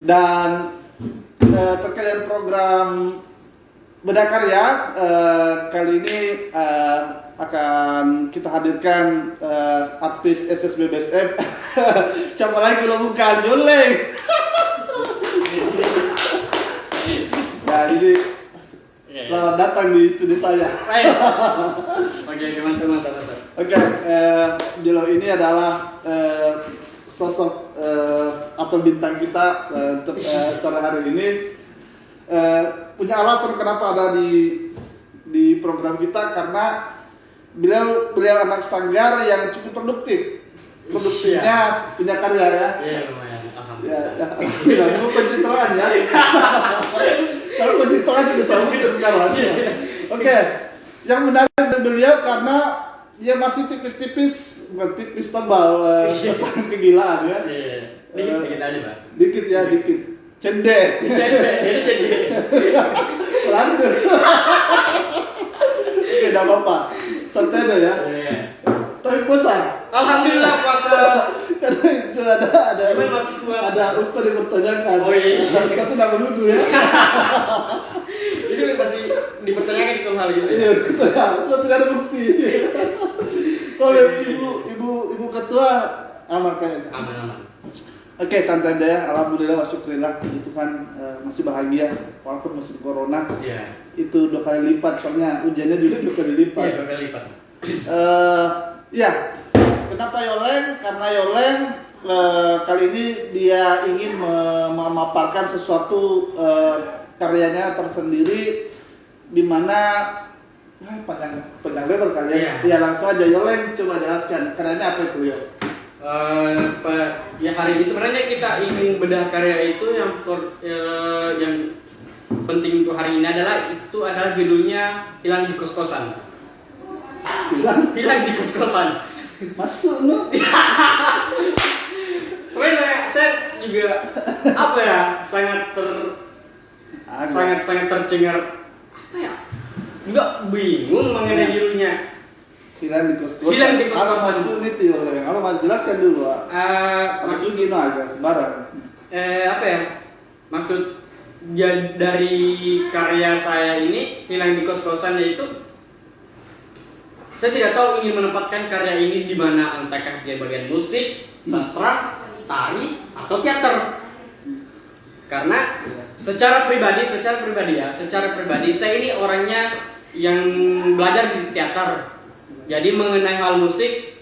Dan terkait dengan program Bedah Karya, kali ini akan kita hadirkan artis SSBBSM. Siapa lagi kalau bukan Joleng. Nah, ini selamat datang di studio saya. Oke, teman-teman. Oke, Jolo ini adalah sosok atau bintang kita untuk sore hari ini. Punya alasan kenapa ada di program kita, karena beliau anak sanggar yang cukup produktifnya, punya karya ya. Iya, lumayan. Ya, itu pencitraan ya. Kalau pencitraan sudah sama kita punya rahasia. Oke, yang menarik dari beliau karena dia masih tipis-tipis, bukan tipis tebal, kegilaan ya. Dikit aja, Pak. Dikit. Cendek. Jadi cendek. Lantur. Oke, enggak apa-apa. Santai aja ya. Iya. Tapi puasa. Alhamdulillah puasa. Karena itu ada Cuman masih kuat. ada upah dipertanyakan. Oh iya. Satu nama dulu ya. Itu masih dipertanyakan di hal gitu. Iya, gitu ya. Suatu tidak ada bukti. Oleh ibu ketua aman kayaknya. Aman. Oke, santai aja ya. Alhamdulillah wa syukurillah, puji Tuhan masih bahagia walaupun musim corona. Iya. Itu 2 kali lipat, soalnya ujiannya juga 2 kali lipat. Iya, 2 kali lipat. Ya, kenapa Yoleng? Karena Yoleng kali ini dia ingin memaparkan sesuatu karyanya tersendiri, di mana panjang lebar kali ya. Iya. Ya, langsung aja Yoleng, coba jelaskan karyanya apa itu, Yo? Ya hari ini sebenarnya kita ingin bedah karya itu yang penting untuk hari ini adalah judulnya Hilang di Kos-Kosan. Hilang di Kos-Kosan. Masuk lu. Sebenarnya saya juga sangat tercengar enggak bingung mengenai judulnya. Hilang di kos-kosan. Hilang di kos-kosan. Maksud itu Yoleng. Kalau mau jelaskan dulu. Maksud gini aja sembarang. Maksud dari karya saya ini Hilang di Kos-Kosan, yaitu saya tidak tahu ingin menempatkan karya ini di mana, entahkah di bagian musik, sastra, tari, atau teater. Karena secara pribadi saya ini orangnya yang belajar di teater. Jadi mengenai hal musik,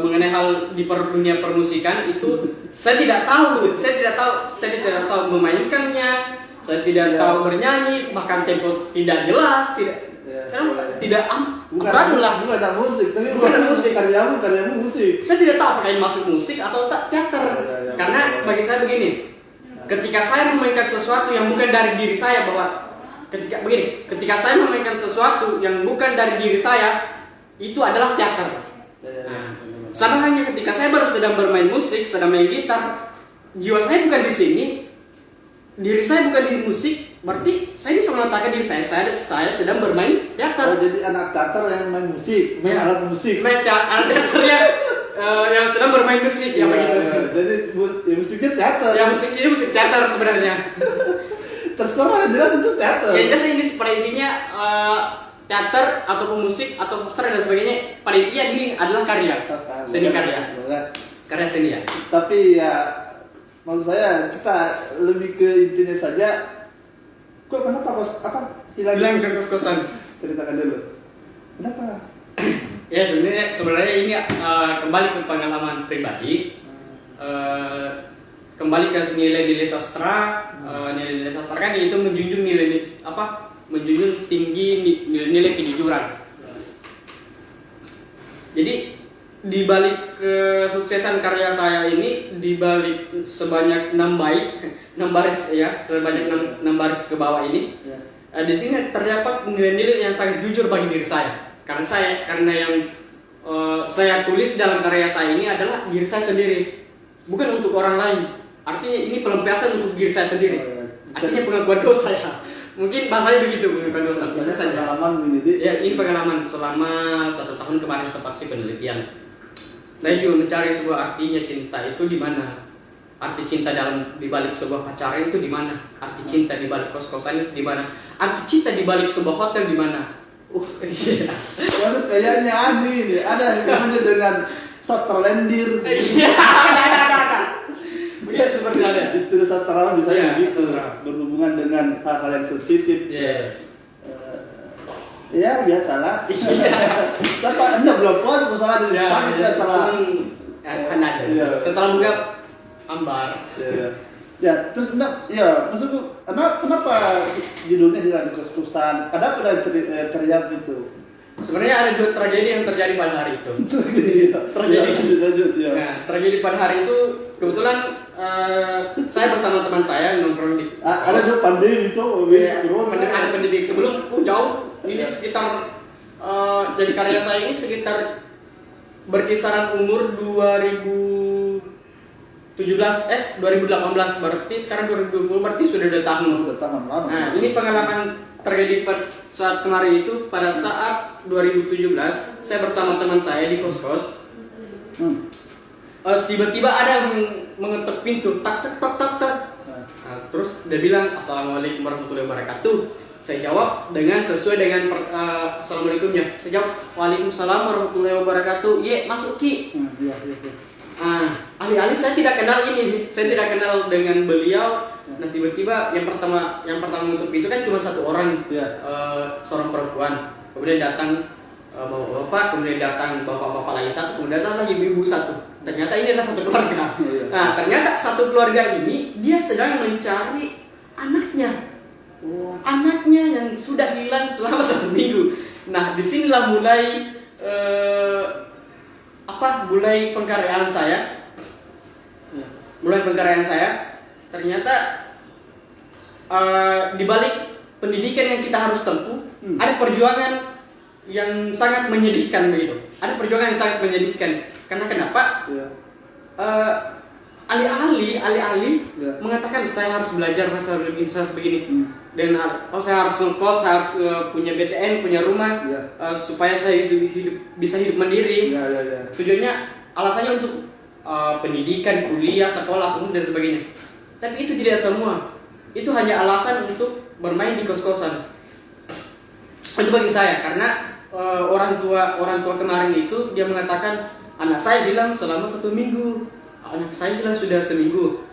mengenai hal di dunia permusikan itu saya tidak tahu memainkannya, saya tidak tahu bernyanyi, bahkan tempo tidak jelas, Bukan ada musik, tapi bukan musik. Karyamu musik. Saya tidak tahu apakah ini masuk musik atau teater. Karena bagi saya begini, ketika saya memainkan sesuatu yang bukan dari diri saya, ketika saya memainkan sesuatu yang bukan dari diri saya, itu adalah teater. Sama halnya ketika saya baru sedang bermain musik, sedang main gitar, jiwa saya bukan di sini, diri saya bukan di musik, berarti saya bisa mengatakan diri saya sedang bermain teater. Jadi anak teater yang main musik, main alat musik. Main alat teaternya yang sedang bermain musik, ya begitu. Jadi musiknya teater. Ya ini musik teater sebenarnya. Terserah, jelas itu teater. Ya jelas ini pada intinya teater ataupun musik atau sastra dan sebagainya, pada intinya ini adalah karya, seni karya, karya seni ya. Tapi ya maksud saya kita lebih ke intinya saja. Kok kenapa hilang di kos-kosan? Ceritakan dulu. Kenapa? Ya sebenarnya ini kembali ke pengalaman pribadi, kembali ke nilai-nilai sastra. Nilai-nilai sastra kan itu menjunjung menjunjung tinggi nilai-nilai kejujuran. Jadi di balik kesuksesan karya saya ini, di balik sebanyak 6 baris ya, sebanyak 6 baris ke bawah ini, di sini terdapat nilai-nilai yang sangat jujur bagi diri saya. Karena yang saya tulis dalam karya saya ini adalah diri saya sendiri, bukan untuk orang lain. Artinya ini pelampiasan untuk diri saya sendiri. Artinya pengakuan dosa ya. Mungkin bahasanya begitu, pengakuan dosa. Bisa saja. Pengalaman mendidik. Ya, ini pengalaman selama 1 tahun kemarin sempat penelitian. Saya juga mencari sebuah artinya cinta itu di mana. Arti cinta di balik sebuah pacaran itu di mana? Arti cinta di balik kos-kosan itu di mana? Arti cinta di balik sebuah hotel di mana? Iya. Waduh, kayaknya ada hubungannya dengan sastra lendir. Iya, ada. Begitu seperti ada. Istilah sastrawan Iya, biasanya begitu, sastrawan. berhubungan dengan hal-hal yang sensitif. Iya. Ya biasalah. Iya. Tapi Anda belum puas masalah di Ya, Jepang, tidak salah. Kan ada. Iya. Setelah buka ambar. Ya, terus ya maksudku, kenapa judulnya Hilang di Kos-kosan? Ada apa dengan cerita itu? Sebenarnya ada 2 tragedi yang terjadi pada hari itu. Tragedi. Lanjut ya. Nah, tragedi pada hari itu kebetulan saya bersama teman saya nongkrong di. Ada pandemi itu, Ada pendidik sebelum jauh. Ini sekitar jadi karya saya ini sekitar berkisaran umur 2018 berarti sekarang 2020 berarti sudah 2 tahun. Udah tahan lama. Nah, ini pengalaman terjadi saat kemarin itu pada saat 2017 saya bersama teman saya di kos-kos. Tiba-tiba ada yang mengetuk pintu, tak. Nah, terus dia bilang Assalamualaikum warahmatullahi wabarakatuh. Saya jawab sesuai dengan Assalamualaikumnya. Saya jawab Waalaikumsalam warahmatullahi wabarakatuh. Ye, masuk Ki. Iya. Alih-alih saya tidak kenal saya tidak kenal dengan beliau. Nah, tiba-tiba yang pertama menutup itu kan cuma 1 orang, seorang perempuan. Kemudian datang bapak-bapak, kemudian datang bapak-bapak lagi 1, kemudian datang lagi ibu 1. Ternyata ini adalah 1 keluarga. Nah, ternyata 1 keluarga ini dia sedang mencari anaknya. Anaknya yang sudah hilang selama 1 minggu. Nah, disinilah mulai pengkaryaan saya. Ternyata di balik pendidikan yang kita harus tempuh, ada perjuangan yang sangat menyedihkan begitu. Karena kenapa? Alih-alih mengatakan saya harus belajar, saya harus begini. Dan saya harus ngekos, saya harus punya BTN, punya rumah, supaya saya bisa hidup mandiri. Tujuannya, alasannya untuk pendidikan, kuliah, sekolah, dan sebagainya. Tapi itu tidak semua. Itu hanya alasan untuk bermain di kos-kosan. Itu bagi saya, karena orang tua kemarin itu dia mengatakan anak saya bilang selama 1 minggu, anak saya bilang sudah seminggu.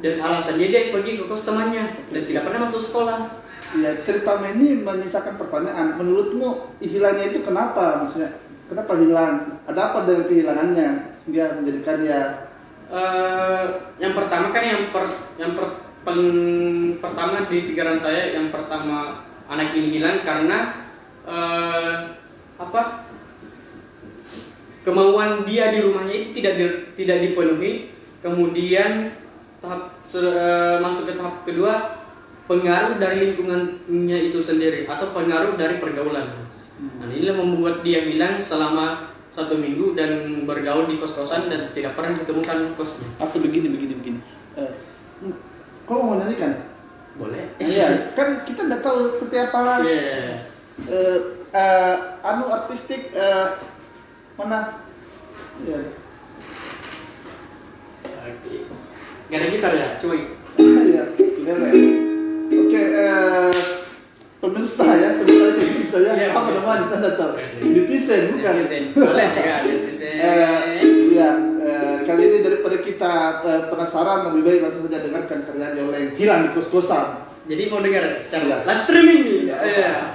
Dan alasannya dia pergi ke kos temannya dan tidak pernah masuk sekolah. Ya, cerita ini menyisakan pertanyaan. Menurutmu hilangnya itu kenapa? Maksudnya, kenapa hilang? Ada apa dengan kehilangannya? Dia menjadikan yang pertama kan paling pertama di pikiran saya, yang pertama anak ini hilang karena kemauan dia di rumahnya itu tidak dipenuhi. Kemudian masuk ke tahap kedua, pengaruh dari lingkungannya itu sendiri atau pengaruh dari pergaulan. Nah, inilah membuat dia hilang selama 1 minggu dan bergaul di kos-kosan dan tidak pernah ditemukan kosnya. Atau begini. Kau mau nyanyikan? Boleh. Iya, kan kita nggak tahu seperti apa. Artistik mana? Ya. Oke. Gak ada gitar ya, cuy. Iya, benar. Oke, pemirsa ya, sebentar pemirsa ya. Apa namanya? Saya tahu. Netizen bukan? Boleh ya, netizen. Iya, kali ini daripada kita penasaran, lebih baik langsung saja dengarkan karya Yoleng Hilang di Kos-kosan. Jadi mau dengar secara Iya. live streaming nih. Iya.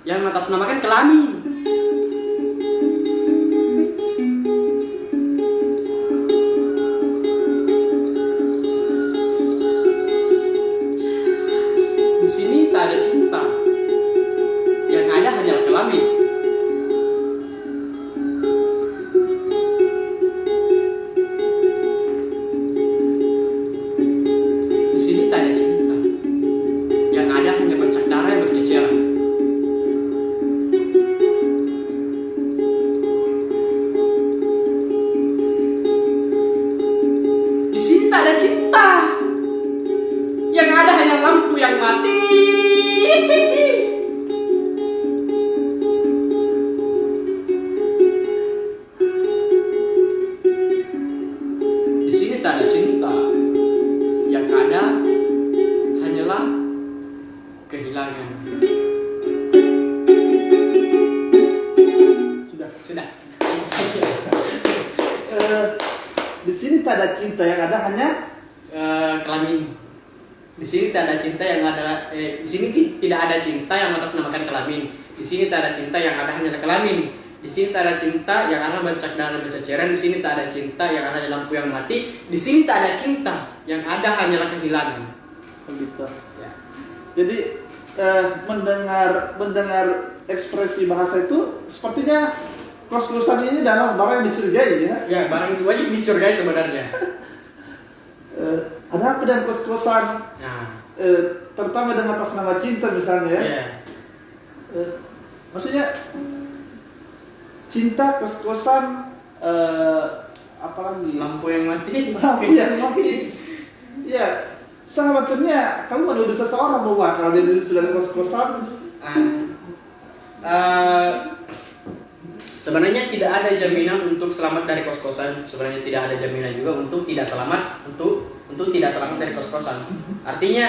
Yang mengatasnamakan kelamin. Di sini tak ada cinta. Yang ada hanya kelamin. ada hanya lampu yang mati. Di sini tak ada cinta. Yang ada hanyalah kehilangan. Sudah. Di sini tak ada cinta, yang ada hanya Kelamin. Di sini tak ada cinta yang ada di sini tidak ada cinta yang mengatasnamakan kelamin. Di sini tak ada cinta yang ada hanya kelamin. Di sini tak ada cinta yang ada bercak darah berceceran. Di sini tak ada cinta yang ada lampu yang mati. Di sini tak ada cinta yang ada hanyalah kehilangan. begitu. Ya. Jadi mendengar ekspresi bahasa itu sepertinya kos-kosan ini adalah barang yang dicurigai ya. Ya, barang itu wajib dicurigai sebenarnya. Ada apa dengan kos-kosan? Nah, Terutama dengan atas nama cinta misalnya ya. ya. Maksudnya cinta, kos-kosan, apalagi Lampu yang mati. lampu yang mati. Ya, sebetulnya kamu menuduh seseorang bahwa kalau dia sudah ada kos-kosan. Sebenarnya tidak ada jaminan untuk selamat dari kos-kosan. Sebenarnya tidak ada jaminan juga untuk tidak selamat untuk tidak selamat dari kos-kosan. Artinya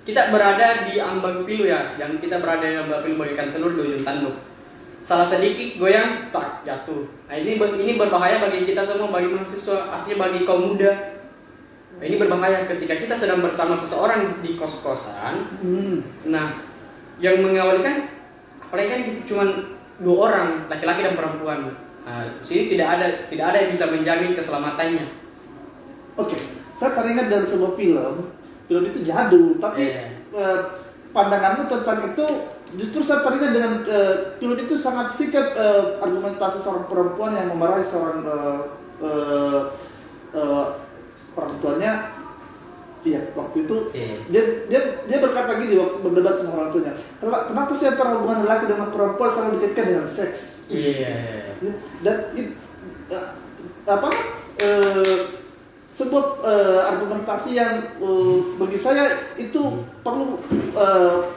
kita berada di ambang pilu ya, yang kita berada di ambang pilu bagaikan telur di ujung tanduk. Salah sedikit goyang, tak jatuh. Nah, ini berbahaya bagi kita semua, bagi mahasiswa, artinya bagi kaum muda. Nah, ini berbahaya ketika kita sedang bersama seseorang di kos-kosan. Nah, yang mengawali kan, apalagi kan kita cuma 2 orang, laki-laki dan perempuan. Nah, di sini tidak ada yang bisa menjamin keselamatannya. Oke, saya teringat dari sebuah film itu jadul, tapi pandanganmu tentang itu justru saya teringat dengan film itu sangat sikap argumentasi seorang perempuan yang memarahi seorang orang tuanya. Iya, waktu itu dia berkata gini waktu berdebat sama orang tuanya. Kenapa sih antara hubungan laki dengan perempuan selalu dikaitkan dengan seks? Iya. Dan sebuah argumentasi yang bagi saya itu perlu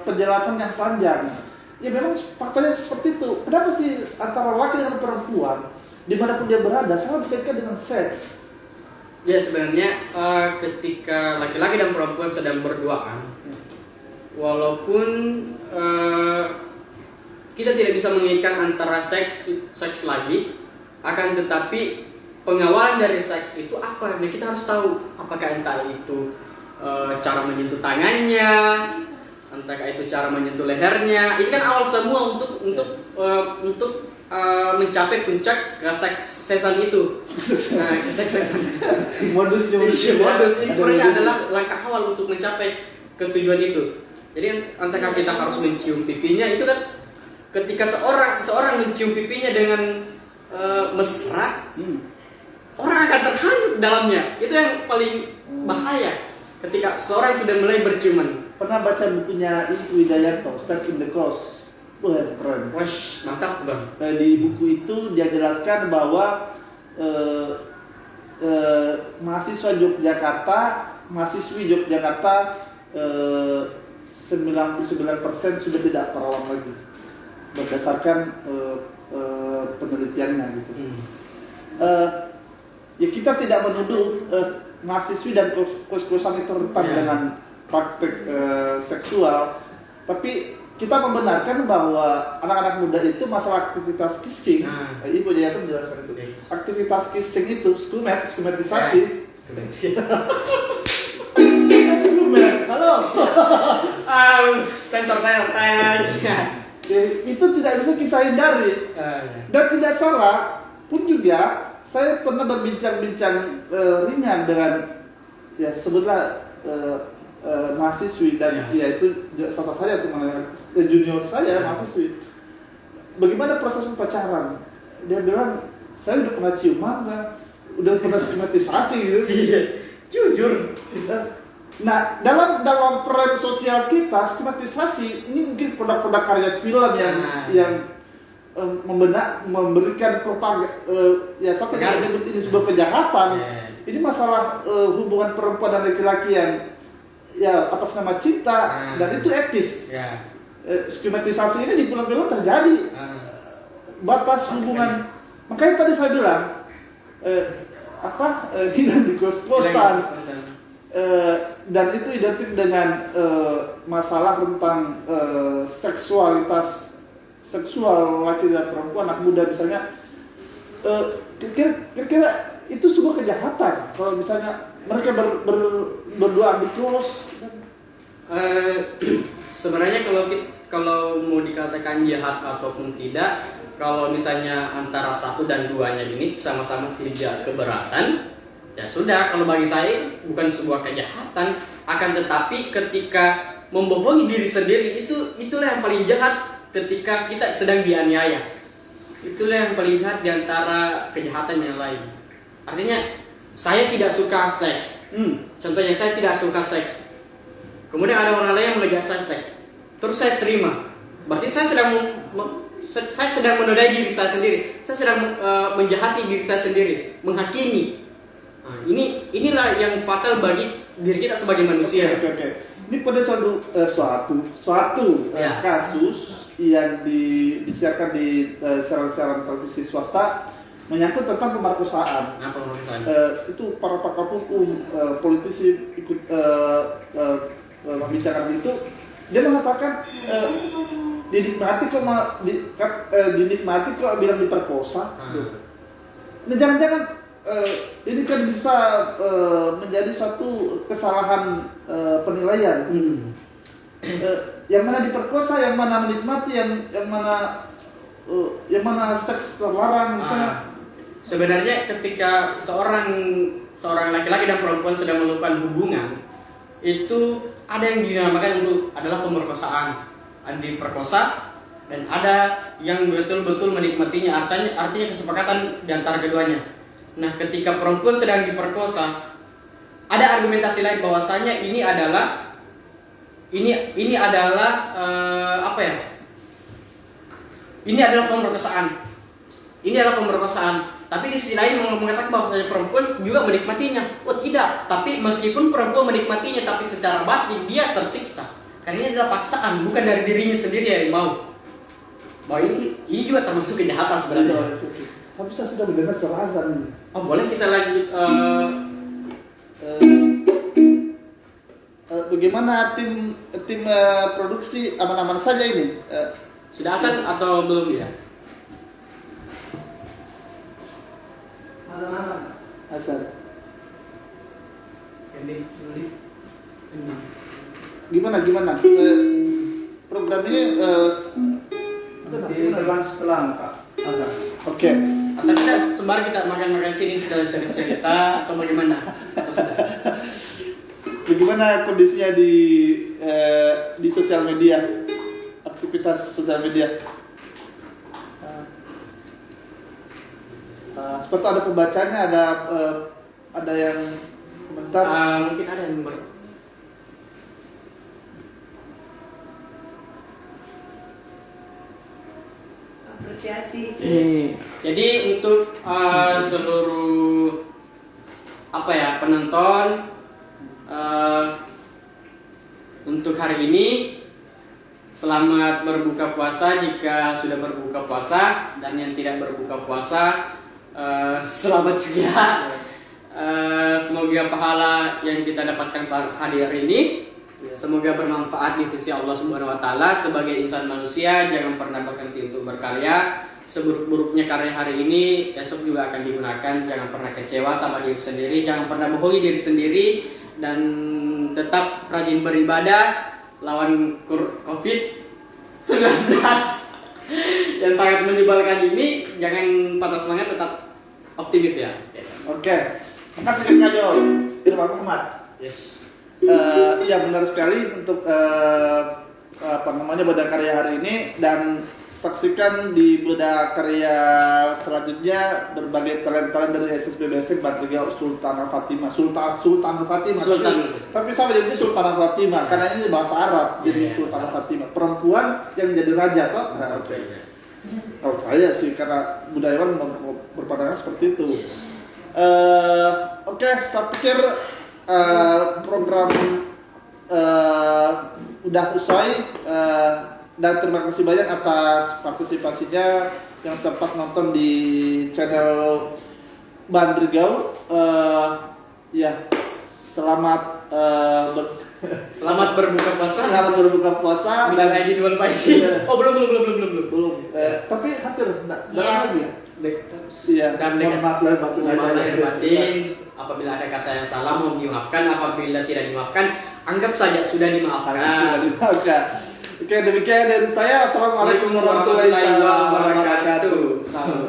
penjelasan yang panjang. Ya memang faktanya seperti itu. Kenapa sih antara laki dengan perempuan dimanapun dia berada selalu dikaitkan dengan seks? Ya sebenarnya ketika laki-laki dan perempuan sedang berduaan, walaupun kita tidak bisa mengaitkan antara seks lagi, akan tetapi pengawalan dari seks itu apa? Nah, kita harus tahu apakah entah itu cara menyentuh tangannya, entah itu cara menyentuh lehernya. Ini kan awal semua untuk mencapai puncak kesuksesan itu. Nah, kesuksesan. Modus ini sebenarnya adalah langkah awal untuk mencapai ketujuan itu. Jadi antara kita harus mencium pipinya itu kan ketika seseorang mencium pipinya dengan mesra, orang akan terhanyut dalamnya. Itu yang paling bahaya ketika seorang sudah mulai berciuman. Pernah baca bukunya Ibu Widayanto, Sex in the Closet? Wah, keren. Wash, mantap tuh bang. Di buku itu dia jelaskan bahwa mahasiswi Yogyakarta 99% sudah tidak perawan lagi berdasarkan penelitiannya gitu. Ya kita tidak menuduh mahasiswi dan kos-kosan itu rentan dengan praktik seksual, tapi kita membenarkan bahwa anak-anak muda itu masalah aktivitas kissing. Ibu Jaya itu menjelaskan itu. Aktivitas kissing itu skumetisasi. Skumet. Halo. Sensor saya Itu tidak bisa kita hindari. Dan tidak salah pun juga saya pernah berbincang-bincang ringan dengan ya sebutlah mahasiswi dan ya itu salah saya junior saya mahasiswi. Bagaimana proses pacaran? Dia bilang saya udah pernah ciuman, udah pernah skematisasi gitu. Iya, jujur. Nah dalam frame sosial kita skematisasi ini mungkin produk-produk karya film yang memberikan propaganda ya sampai menyebut ini sebuah kejahatan. Ini masalah hubungan perempuan dan laki-laki yang ya atas nama cinta dan itu etis. Ya. Skematisasi ini di film-film terjadi. Batas hubungan. Makanya tadi saya bilang gila di kos-kosan. Dan itu identik dengan masalah tentang seksualitas seksual laki dan perempuan, anak muda misalnya. Kira-kira itu sebuah kejahatan kalau misalnya mereka berdua di kos. Sebenarnya kalau mau dikatakan jahat ataupun tidak, kalau misalnya antara satu dan duanya ini sama-sama tidak keberatan, ya sudah. Kalau bagi saya bukan sebuah kejahatan, akan tetapi ketika membohongi diri sendiri itulah yang paling jahat. Ketika kita sedang dianiaya, itulah yang paling jahat diantara kejahatan yang lain. Artinya saya tidak suka seks. Contohnya saya tidak suka seks. Kemudian ada orang lain yang mengajak saya seks. Terus saya terima. Berarti saya sedang menodai diri saya sendiri. Saya sedang menjahati diri saya sendiri, menghakimi. Nah, inilah yang fatal bagi diri kita sebagai manusia. Oke. Ini pada suatu kasus yang disiarkan di siaran televisi swasta menyangkut tentang pemerkosaan. Apa pemerkosaan? Itu para pakar hukum, politisi ikut membicarakan itu. Dia mengatakan dinikmati kok bilang diperkosa. Nah, jangan-jangan ini kan bisa menjadi satu kesalahan penilaian. Yang mana diperkosa, yang mana menikmati, yang mana seks terlarang misalnya. Sebenarnya ketika seorang laki-laki dan perempuan sedang melakukan hubungan, itu ada yang dinamakan itu adalah pemerkosaan. Ada diperkosa dan ada yang betul-betul menikmatinya. Artinya kesepakatan di antara keduanya. Nah, ketika perempuan sedang diperkosa, ada argumentasi lain bahwasanya ini adalah Ini adalah pemerkosaan. Tapi di sisi lain mengatakan bahwasanya perempuan juga menikmatinya. Oh tidak, tapi meskipun perempuan menikmatinya, tapi secara batin dia tersiksa. Karena ini adalah paksaan, bukan dari dirinya sendiri yang mau. Bahwa ini juga termasuk kejahatan sebenarnya. Tapi saya sudah mendengar suara azan. Oh boleh kita lanjut. Bagaimana tim produksi aman-aman saja ini? Sudah azan atau belum ya? Azan. Gimana? Program ini setelah azan. Oke. Atau kita sembari kita makan sini kita cerita atau bagaimana? Bagaimana kondisinya di sosial media, aktivitas sosial media? Seperti ada pembacanya, ada yang komentar. Mungkin ada yang apresiasi. Yes. Jadi untuk seluruh penonton. Untuk hari ini selamat berbuka puasa jika sudah berbuka puasa, dan yang tidak berbuka puasa selamat juga. Semoga pahala yang kita dapatkan pada hari ini semoga bermanfaat di sisi Allah Subhanahu wa taala. Sebagai insan manusia jangan pernah berhenti untuk berkarya. Seburuk-buruknya karya hari ini esok juga akan digunakan. Jangan pernah kecewa sama diri sendiri, jangan pernah bohongi diri sendiri, dan tetap rajin beribadah lawan COVID-19 yang sangat menyebalkan ini. Jangan patah semangat, tetap optimis ya. Oke. Makasih Kak Kajol, Irwan Muhammad. Yes. Ya benar sekali untuk Bedah Karya hari ini, dan saksikan di Bedah Karya selanjutnya berbagai talent-talent dari SSB Basic Batria Sultan Fatimah. Tapi sama jadi Sultan Fatimah karena ini bahasa Arab, jadi Sultan Fatimah. Perempuan yang jadi raja toh. Nah, oke. Kalau saya sih karena budayawan berpandangan seperti itu. Oke, saya pikir program udah usai, dan terima kasih banyak atas partisipasinya yang sempat nonton di channel Bandrigau. Ya, selamat Selamat berbuka puasa. selamat berbuka puasa. Bilal Aidin wal Faizin. Oh, belum. Belum, tapi hampir dalam Iya. lagi. Iya. Dan Mohon maaf lahir batin mohon maaf aja. lahir batin. Apabila ada kata yang salah mohon dimaafkan. Apabila tidak dimaafkan, anggap saja sudah dimaafkan. Sudah dimaafkan. Oke, demikian dari saya. Assalamualaikum warahmatullahi wabarakatuh. Salam.